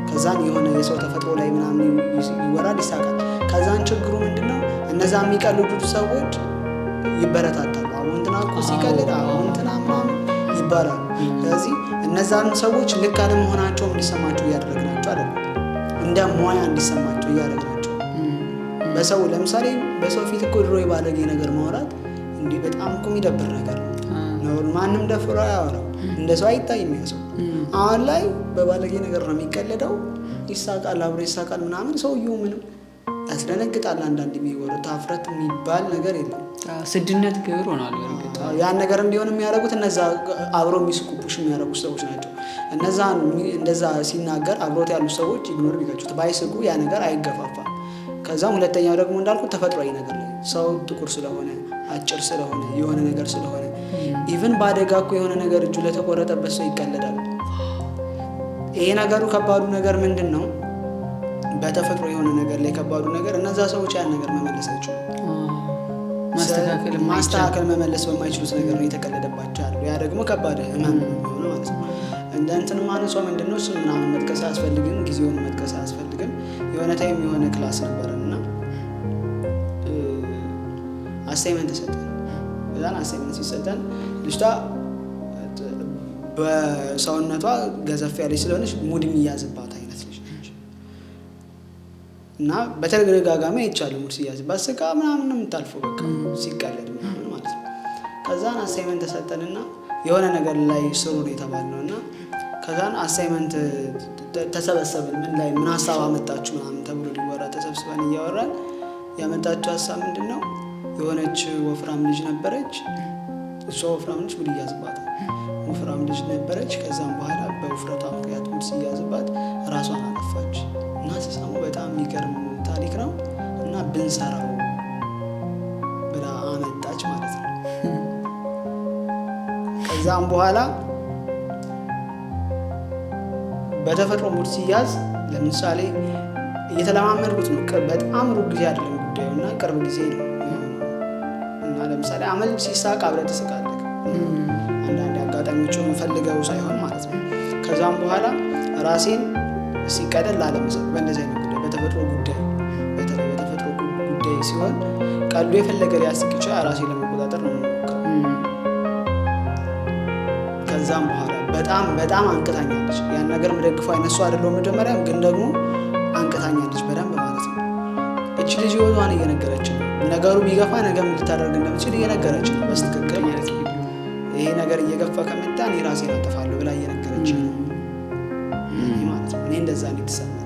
ከዛን የሆነ የሰው ተፈጥሮ ላይ ምናምን ይወራል፣ ይሳቃል። ከዛን ችግሩ ምንድነው? እነዛ የሚቀልዱት ሰዎች ይበረታታሉ። አሁን እንትና እኮ ሲቀልድ አሁን እንትና ምናምን ይባላሉ። ስለዚህ እነዛን ሰዎች ልክ አለመሆናቸው እንዲሰማቸው እያደረግናቸው አይደለም፣ እንደ ሙያ እንዲሰማቸው እያደረግናቸው። በሰው ለምሳሌ በሰው ፊት እኮ ድሮ የባለጌ ነገር ማውራት እንዲህ በጣም እኮ የሚደብር ነገር ነው። ማንም ደፍሮ አያወራው፣ እንደ ሰው አይታይም ያ ሰው። አሁን ላይ በባለጌ ነገር ነው የሚቀለደው፣ ይሳቃል፣ አብሮ ይሳቃል ምናምን። ሰውየው ምንም ያስደነግጣል። አንዳንድ የሚወሩት አፍረት የሚባል ነገር የለም። ስድነት ክብር ሆኗል። በርግጥ ያን ነገር እንዲሆን የሚያደርጉት እነዛ አብሮ የሚስቁ ፑሽ የሚያደርጉት ሰዎች ናቸው። እንደዛ ሲናገር አብሮት ያሉ ሰዎች ኢግኖር ቢቀጩት ባይስቁ ያ ነገር አይገፋፋም። ከዛም ሁለተኛው ደግሞ እንዳልኩ ተፈጥሯዊ ነገር ላይ ሰው ጥቁር ስለሆነ አጭር ስለሆነ የሆነ ነገር ስለሆነ ኢቭን በአደጋ እኮ የሆነ ነገር እጁ ለተቆረጠበት ሰው ይቀለዳል። ይሄ ነገሩ ከባዱ ነገር ምንድን ነው? በተፈጥሮ የሆነ ነገር ላይ ከባዱ ነገር እነዛ ሰዎች ያን ነገር መመለሳቸው ማስተካከል መመለስ በማይችሉት ነገር ነው የተቀለደባቸው ያለው። ያ ደግሞ ከባድ ህመም ነው የሚሆነው ማለት ነው። እንደ እንትን ማነሷ ምንድነው እሱ ምናምን መጥቀስ አያስፈልግም፣ ጊዜውን መጥቀስ አያስፈልግም። የሆነ ታይም የሆነ ክላስ ነበረና አሳይመንት ተሰጠን። በዛን አሳይመንት ሲሰጠን ልጅቷ በሰውነቷ ገዘፍ ያለች ስለሆነች ሙድ የሚያዝባት አይነት ልጅ ነች እና በተደጋጋሚ አይቻለሁ ሙድ ሲያዝባት ስቃ ምናምን ነው የምታልፈው በቃ ሲቀለድ ምናምን ማለት ነው። ከዛን አሳይመንት ተሰጠንና የሆነ ነገር ላይ ስሩ ነው የተባልነው እና ከዛን አሳይመንት ተሰበሰብን። ምን ሀሳብ አመጣችሁ ምናምን ተብሎ ሊወራ ተሰብስበን እያወራን ያመጣችሁ ሀሳብ ምንድነው? የሆነች ወፍራም ልጅ ነበረች። እሷ ወፍራም ልጅ ሙድ ይያዝባታል። ወፍራም ልጅ ነበረች። ከዛም በኋላ በውፍረቷ ምክንያት ሙድ ሲያዝባት ራሷን አጠፋች እና ስሰማው በጣም የሚገርም ታሪክ ነው እና ብንሰራው ብላ አመጣች ማለት ነው። ከዛም በኋላ በተፈጥሮ ሙድ ሲያዝ ለምሳሌ እየተለማመድኩት ነው። በጣም ሩቅ ጊዜ አይደለም ጉዳዩና ቅርብ ጊዜ ነው እና ለምሳሌ አመል ሲሳቅ አብረህ ትስቃለህ። አንዳንድ አጋጣሚዎችን ፈልገው ሳይሆን ማለት ነው። ከዛም በኋላ ራሴን ሲቀደል ላለመሳቅ በእንደዚህ አይነት ጉዳይ በተፈጥሮ ጉዳይ በተለይ በተፈጥሮ ጉዳይ ሲሆን ቀልዱ የፈለገ ሊያስቅ ይችላል። ራሴን ለመቆጣጠር ነው የምሞክረው። ከዛም በኋላ በጣም አንቅታኛለች። ያን ነገር መደግፈው አይነሱ አይደለም መጀመሪያ ግን ደግሞ አንቅታኛለች በደንብ ማለት ነው። እቺ ልጅ ህይወቷን እየነገረች ነው። ነገሩ ቢገፋ ነገ ምን ልታደርግ እንደምትችል እየነገረች ነው በስትክክል ማለት ነው። ይሄ ነገር እየገፋ ከመጣ እኔ ራሴን አጠፋለሁ ብላ እየነገረች ነው ማለት ነው። እኔ እንደዛ ነው የተሰማኝ።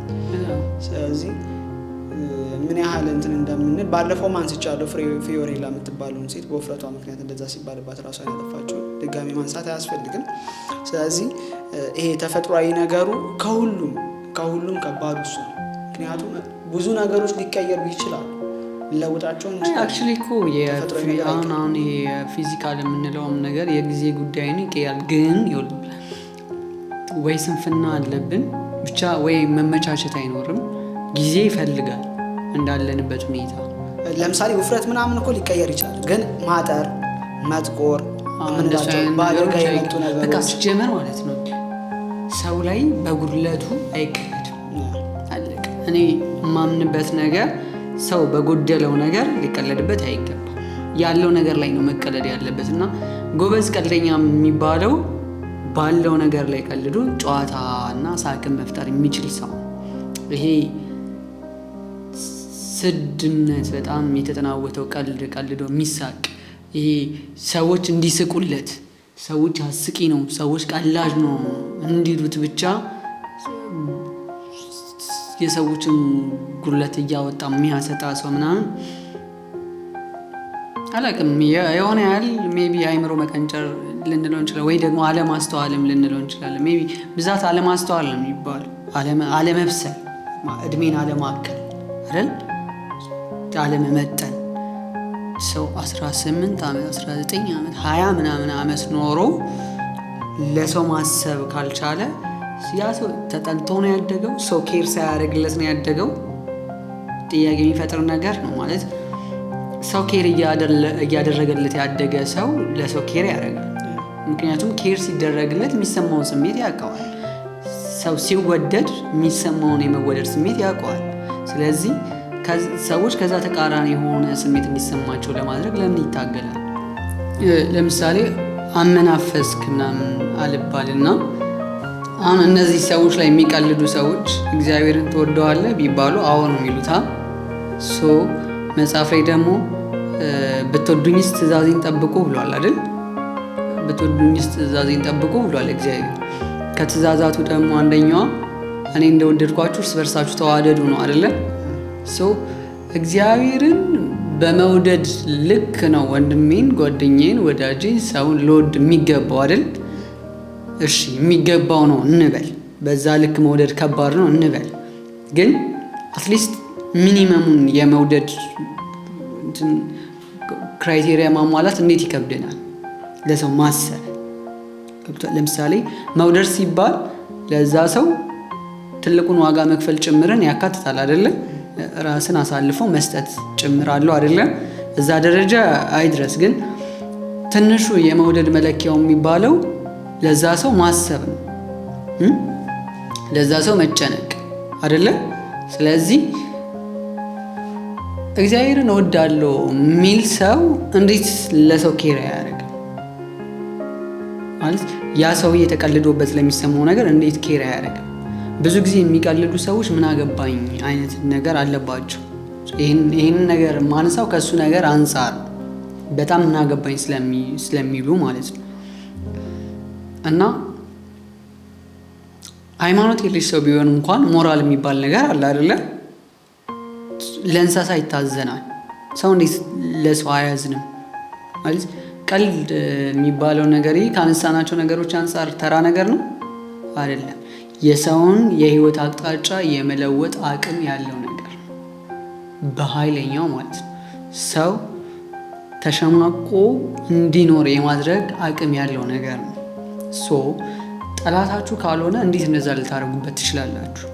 ስለዚህ ምን ያህል እንትን እንደምንል ባለፈው ማንስቻለሁ። ፊዮሬላ የምትባለውን ሴት በውፍረቷ ምክንያት እንደዛ ሲባልባት ራሷን ያጠፋችው ድጋሚ ማንሳት አያስፈልግም። ስለዚህ ይሄ ተፈጥሯዊ ነገሩ ከሁሉም ከባዱ እሱ ነው። ምክንያቱም ብዙ ነገሮች ሊቀየሩ ይችላሉ ሊለውጣቸው እንችላለን። አክቹሊ እኮ አሁን የፊዚካል የምንለውም ነገር የጊዜ ጉዳይ ነው ይቀያል። ግን ወይ ስንፍና አለብን ብቻ ወይ መመቻቸት አይኖርም። ጊዜ ይፈልጋል እንዳለንበት ሁኔታ። ለምሳሌ ውፍረት ምናምን እኮ ሊቀየር ይችላል። ግን ማጠር፣ መጥቆር ምንላቸው በአደጋ የመጡ ነገሮች በቃ ሲጀመር ማለት ነው ሰው ላይ በጉድለቱ አይቀለድም። አለቀ። እኔ የማምንበት ነገር ሰው በጎደለው ነገር ሊቀለድበት አይገባም። ያለው ነገር ላይ ነው መቀለድ ያለበት እና ጎበዝ ቀልደኛ የሚባለው ባለው ነገር ላይ ቀልዶ ጨዋታ እና ሳቅን መፍጠር የሚችል ሰው። ይሄ ስድነት በጣም የተጠናወተው ቀልዶ የሚሳቅ ይሄ ሰዎች እንዲስቁለት ሰዎች አስቂ ነው ሰዎች ቀላጅ ነው እንዲሉት ብቻ የሰዎችን ጉድለት እያወጣ የሚያሰጣ ሰው ምናምን አላውቅም። የሆነ ያህል ሜቢ አይምሮ መቀንጨር ልንለው እንችላለን፣ ወይ ደግሞ አለማስተዋልም ልንለው እንችላለን። ሜቢ ብዛት አለማስተዋል ነው የሚባለው፣ አለመብሰል፣ እድሜን አለማከል አይደል፣ አለመመጠን። ሰው 18 ዓመት 19 ዓመት 20 ምናምን ዓመት ኖሮ ለሰው ማሰብ ካልቻለ ያ ሰው ተጠልቶ ነው ያደገው። ሰው ኬር ሳያደርግለት ነው ያደገው። ጥያቄ የሚፈጥር ነገር ነው ማለት ሰው ኬር እያደረገለት ያደገ ሰው ለሰው ኬር ያደርጋል። ምክንያቱም ኬር ሲደረግለት የሚሰማውን ስሜት ያውቀዋል። ሰው ሲወደድ የሚሰማውን የመወደድ ስሜት ያውቀዋል። ስለዚህ ሰዎች ከዛ ተቃራኒ የሆነ ስሜት እንዲሰማቸው ለማድረግ ለምን ይታገላል? ለምሳሌ አመናፈስክ ምናምን አልባልና አሁን እነዚህ ሰዎች ላይ የሚቀልዱ ሰዎች እግዚአብሔርን ትወደዋለህ ቢባሉ አዎ ነው የሚሉት። መጽሐፍ ላይ ደግሞ ብትወዱኝስ ትእዛዜን ጠብቁ ብሏል አይደል? ብትወዱኝስ ትእዛዜን ጠብቁ ብሏል እግዚአብሔር። ከትእዛዛቱ ደግሞ አንደኛዋ እኔ እንደወደድኳችሁ እርስ በርሳችሁ ተዋደዱ ነው አይደለ? እግዚአብሔርን በመውደድ ልክ ነው ወንድሜን፣ ጓደኛዬን፣ ወዳጄን፣ ሰውን ልወድ የሚገባው አይደል? እሺ የሚገባው ነው እንበል። በዛ ልክ መውደድ ከባድ ነው እንበል። ግን አትሊስት ሚኒመሙን የመውደድ ክራይቴሪያ ማሟላት እንዴት ይከብደናል? ለሰው ማሰብ። ለምሳሌ መውደድ ሲባል ለዛ ሰው ትልቁን ዋጋ መክፈል ጭምርን ያካትታል አይደለ? ራስን አሳልፎ መስጠት ጭምራለሁ አይደለ? እዛ ደረጃ አይድረስ። ግን ትንሹ የመውደድ መለኪያው የሚባለው ለዛ ሰው ማሰብ ነው፣ ለዛ ሰው መጨነቅ አይደለ? ስለዚህ እግዚአብሔርን እወዳለሁ የሚል ሰው እንዴት ለሰው ኬር አያደርግም? ማለት ያ ሰው እየተቀልዶበት ለሚሰማው ነገር እንዴት ኬር አያደርግም? ብዙ ጊዜ የሚቀልዱ ሰዎች ምን አገባኝ አይነት ነገር አለባቸው። ይህን ነገር ማንሳው ከእሱ ነገር አንጻር በጣም ምን አገባኝ ስለሚሉ ማለት ነው። እና ሃይማኖት የሌለው ሰው ቢሆን እንኳን ሞራል የሚባል ነገር አለ አይደለ? ለእንስሳ ይታዘናል። ሰው እንዴት ለሰው አያዝንም? ማለት ቀልድ የሚባለው ነገር ካነሳናቸው ነገሮች አንጻር ተራ ነገር ነው አይደለም። የሰውን የህይወት አቅጣጫ የመለወጥ አቅም ያለው ነገር ነው፣ በኃይለኛው ማለት ነው። ሰው ተሸማቆ እንዲኖር የማድረግ አቅም ያለው ነገር ነው። ጠላታችሁ ካልሆነ እንዴት እንደዛ ልታደርጉበት ትችላላችሁ?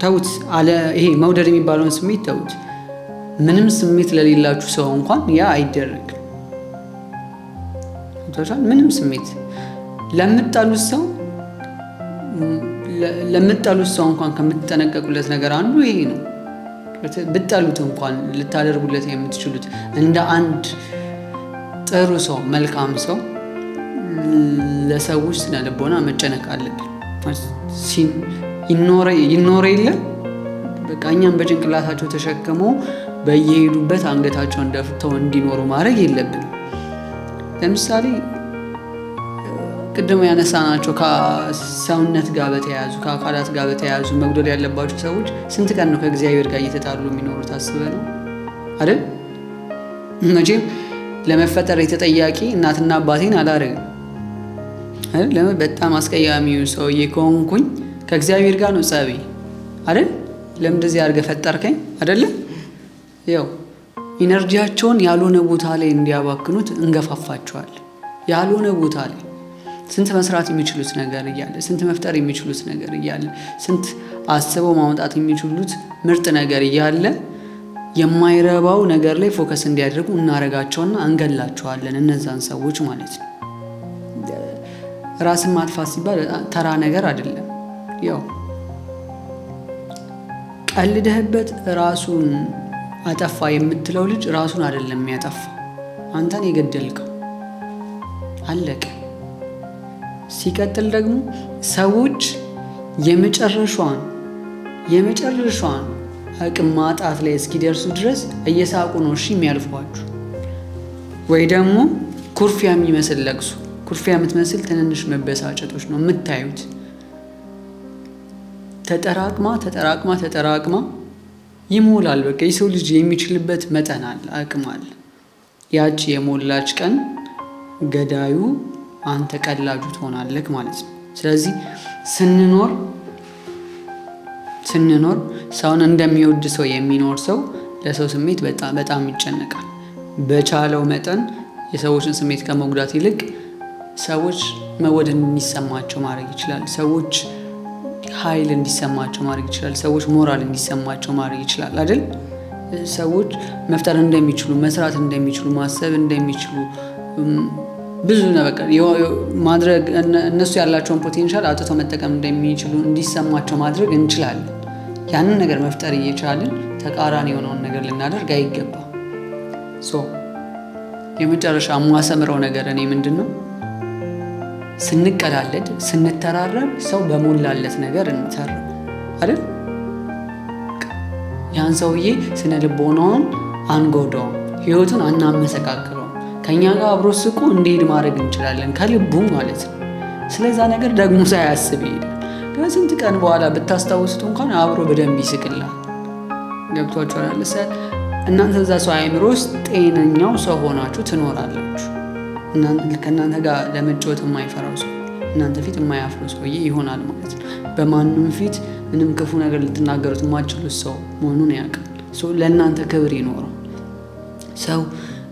ተውት። ይሄ መውደድ የሚባለውን ስሜት ተውት። ምንም ስሜት ለሌላችሁ ሰው እንኳን ያ አይደረግም። ምንም ስሜት ለምትጠሉት ሰው እንኳን ከምትጠነቀቁለት ነገር አንዱ ይሄ ነው። ብትጠሉት እንኳን ልታደርጉለት የምትችሉት እንደ አንድ ጥሩ ሰው፣ መልካም ሰው ለሰዎች ስነ ልቦና መጨነቅ አለብን። ይኖረ የለ በቃ እኛም በጭንቅላታቸው ተሸክመው በየሄዱበት አንገታቸውን ደፍተው እንዲኖሩ ማድረግ የለብንም። ለምሳሌ ቅድም ያነሳናቸው ከሰውነት ጋር በተያያዙ ከአካላት ጋር በተያያዙ መጉደል ያለባቸው ሰዎች ስንት ቀን ነው ከእግዚአብሔር ጋር እየተጣሉ የሚኖሩት? አስበህ ነው አይደል? መቼም ለመፈጠር የተጠያቂ እናትና አባቴን አላደርግም አይደል? ለምን በጣም አስቀያሚው ሰውዬ ከሆንኩኝ ከእግዚአብሔር ጋር ነው ጸቤ አይደል? ለምን እንደዚህ አድርገህ ፈጠርከኝ አይደለም? ያው ኢነርጂያቸውን ያልሆነ ቦታ ላይ እንዲያባክኑት እንገፋፋቸዋል። ያልሆነ ቦታ ላይ ስንት መስራት የሚችሉት ነገር እያለ፣ ስንት መፍጠር የሚችሉት ነገር እያለ፣ ስንት አስበው ማውጣት የሚችሉት ምርጥ ነገር እያለ የማይረባው ነገር ላይ ፎከስ እንዲያደርጉ እናረጋቸውና እንገላቸዋለን፣ እነዛን ሰዎች ማለት ነው። ራስን ማጥፋት ሲባል ተራ ነገር አይደለም። ያው ቀልደህበት ራሱን አጠፋ የምትለው ልጅ ራሱን አይደለም የሚያጠፋ፣ አንተን የገደልከው አለቀ። ሲቀጥል ደግሞ ሰዎች የመጨረሻዋን አቅም ማጣት ላይ እስኪደርሱ ድረስ እየሳቁ ነው እሺ የሚያልፏችሁ። ወይ ደግሞ ኩርፊያ የሚመስል ለቅሶ፣ ኩርፊያ የምትመስል ትንንሽ መበሳጨቶች ነው የምታዩት። ተጠራቅማ ይሞላል። በቃ የሰው ልጅ የሚችልበት መጠን አለ፣ አቅም አለ። ያቺ የሞላች ቀን ገዳዩ አንተ ቀላጁ ትሆናለህ ማለት ነው። ስለዚህ ስንኖር ሰውን እንደሚወድ ሰው የሚኖር ሰው ለሰው ስሜት በጣም ይጨነቃል። በቻለው መጠን የሰዎችን ስሜት ከመጉዳት ይልቅ ሰዎች መወደድ እንዲሰማቸው ማድረግ ይችላል። ሰዎች ኃይል እንዲሰማቸው ማድረግ ይችላል። ሰዎች ሞራል እንዲሰማቸው ማድረግ ይችላል አይደል? ሰዎች መፍጠር እንደሚችሉ፣ መስራት እንደሚችሉ፣ ማሰብ እንደሚችሉ ብዙ ነገር ማድረግ እነሱ ያላቸውን ፖቴንሻል አውጥተው መጠቀም እንደሚችሉ እንዲሰማቸው ማድረግ እንችላለን። ያንን ነገር መፍጠር እየቻልን ተቃራኒ የሆነውን ነገር ልናደርግ አይገባም። የመጨረሻ የማሰምረው ነገር እኔ ምንድን ነው፣ ስንቀላለድ ስንተራረብ ሰው በሞላለት ነገር እንተርም አይደል? ያን ሰውዬ ስነ ልቦናውን አንጎዳውም፣ ህይወቱን አናመሰቃቅለውም። ከኛ ጋር አብሮ ስቆ እንዲሄድ ማድረግ እንችላለን፣ ከልቡ ማለት ነው። ስለዛ ነገር ደግሞ ሳያስብ ይሄዳል። ከስንት ቀን በኋላ ብታስታውሱት እንኳን አብሮ በደንብ ይስቅላል። ገብቷችኋል? እናንተ እዛ ሰው አእምሮ ውስጥ ጤነኛው ሰው ሆናችሁ ትኖራላችሁ። ከእናንተ ጋር ለመጫወት የማይፈራው ሰው፣ እናንተ ፊት የማያፍረው ሰውዬ ይሆናል ማለት ነው። በማንም ፊት ምንም ክፉ ነገር ልትናገሩት የማትችሉት ሰው መሆኑን ያውቃል። ለእናንተ ክብር ይኖረው። ሰው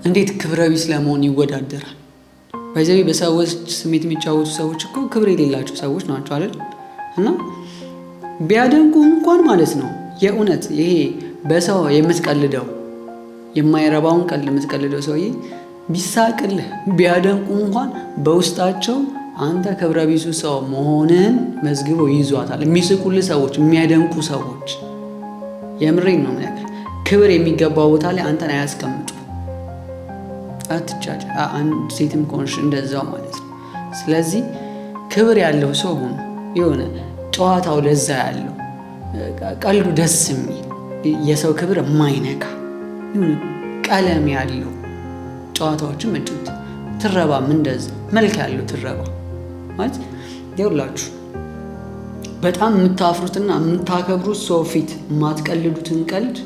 እንዴት ክብረ ቢስ ለመሆን ይወዳደራል? በዚህ በሰዎች ስሜት የሚጫወቱ ሰዎች እኮ ክብር የሌላቸው ሰዎች ናቸው አይደል? እና ቢያደንቁ እንኳን ማለት ነው የእውነት ይሄ በሰው የምትቀልደው የማይረባውን ቀልድ የምትቀልደው ሰውዬ ቢሳቅልህ ቢያደንቁ እንኳን በውስጣቸው አንተ ክብረ ቢሱ ሰው መሆንን መዝግበው ይዟታል። የሚስቁልህ ሰዎች፣ የሚያደንቁ ሰዎች የምሬን ነው ነገር ክብር የሚገባው ቦታ ላይ አንተን አያስቀምጡ። አትጫጭ። አንድ ሴትም ከሆንሽ እንደዛው ማለት ነው። ስለዚህ ክብር ያለው ሰው ሆኖ የሆነ ጨዋታው ለዛ ያለው ቀልዱ ደስ የሚል የሰው ክብር የማይነካ ቀለም ያለው ጨዋታዎችን መጫወት። ትረባም እንደዛ መልክ ያለው ትረባ ማለት ይኸውላችሁ በጣም የምታፍሩትና የምታከብሩት ሰው ፊት የማትቀልዱትን ቀልድ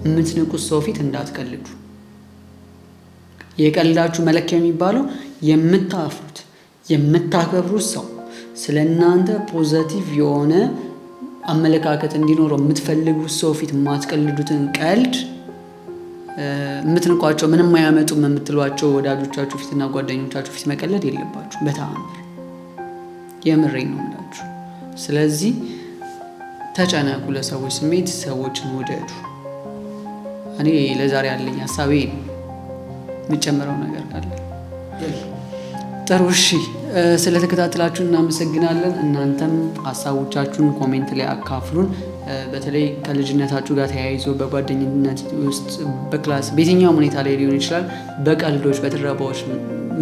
የምትንቁት ሰው ፊት እንዳትቀልዱ። የቀልዳችሁ መለኪያ የሚባለው የምታፍሩት የምታከብሩት ሰው ስለ እናንተ ፖዘቲቭ የሆነ አመለካከት እንዲኖረው የምትፈልጉት ሰው ፊት የማትቀልዱትን ቀልድ የምትንቋቸው ምንም አያመጡም የምትሏቸው ወዳጆቻችሁ ፊትና ጓደኞቻችሁ ፊት መቀለድ የለባችሁ በተአምር። የምሬን ነው የምላችሁ። ስለዚህ ተጨነቁ ለሰዎች ስሜት፣ ሰዎችን ውደዱ። እኔ ለዛሬ ያለኝ ሀሳቤ ነው። የምጨምረው ነገር ካለ ጥሩ። እሺ ስለተከታተላችሁ እናመሰግናለን። እናንተም ሀሳቦቻችሁን ኮሜንት ላይ አካፍሉን። በተለይ ከልጅነታችሁ ጋር ተያይዞ በጓደኝነት ውስጥ በክላስ በየትኛውም ሁኔታ ላይ ሊሆን ይችላል በቀልዶች በትረባዎች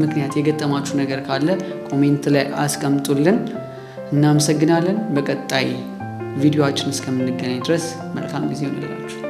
ምክንያት የገጠማችሁ ነገር ካለ ኮሜንት ላይ አስቀምጡልን። እናመሰግናለን። በቀጣይ ቪዲዮአችን እስከምንገናኝ ድረስ መልካም ጊዜ ይሁንላችሁ።